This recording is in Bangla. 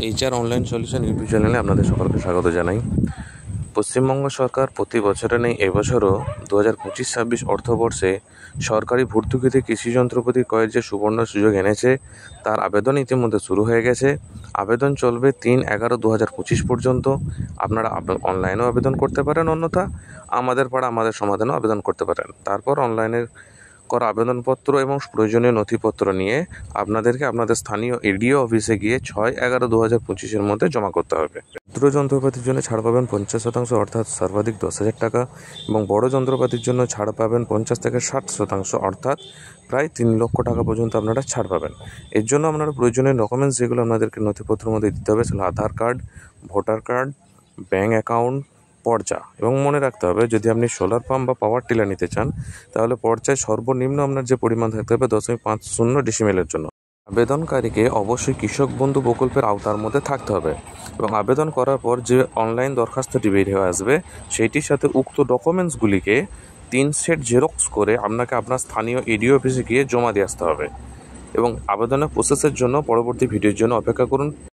এইচআর অনলাইন সলিউশন ইউটিউব চ্যানেলে আপনাদের সকলকে স্বাগত জানাই। পশ্চিমবঙ্গ সরকার প্রতি বছরে নেই এবছরও 2025-26 অর্থবর্ষে সরকারি ভর্তুকিতে কৃষি যন্ত্রপাতি ক্রয়ের যে সুবর্ণ সুযোগ এনেছে তার আবেদন ইতিমধ্যে শুরু হয়ে গেছে। আবেদন চলবে 3/11/2025 পর্যন্ত। আপনারা অনলাইনেও আবেদন করতে পারেন, অন্যথা আমাদের পাড়া আমাদের সমাধানেও আবেদন করতে পারেন। তারপর অনলাইনের করা আবেদনপত্র এবং প্রয়োজনীয় নথিপত্র নিয়ে আপনাদেরকে আপনাদের স্থানীয় এডিও অফিসে গিয়ে 6/11/2025 মধ্যে জমা করতে হবে। ক্ষুদ্র যন্ত্রপাতির জন্য ছাড় পাবেন 50% অর্থাৎ সর্বাধিক 10,000 টাকা, এবং বড় যন্ত্রপাতির জন্য ছাড় পাবেন 50 থেকে 60% অর্থাৎ প্রায় 3 লক্ষ টাকা পর্যন্ত আপনারা ছাড় পাবেন। এর জন্য আপনারা প্রয়োজনীয় ডকুমেন্টস যেগুলো আপনাদেরকে নথিপত্রের মধ্যে দিতে হবে সেগুলো Aadhaar card, voter card, bank account, পর্চা। এবং মনে রাখতে হবে, যদি আপনি সোলার পাম্প বা পাওয়ার টিলার নিতে চান তাহলে পর্চায় সর্বনিম্ন আপনার যে পরিমাণ থাকতে হবে 0.50 ডেসিমেলের জন্য। আবেদনকারীকে অবশ্যই কৃষক বন্ধু প্রকল্পের আওতার মধ্যে থাকতে হবে, এবং আবেদন করার পর যে অনলাইন দরখাস্তটি বের হয়ে আসবে সেইটির সাথে উক্ত ডকুমেন্টসগুলিকে 3 সেট জেরক্স করে আপনাকে আপনার স্থানীয় এডিও অফিসে গিয়ে জমা দিয়ে আসতে হবে। এবং আবেদনের প্রসেসের জন্য পরবর্তী ভিডিওর জন্য অপেক্ষা করুন।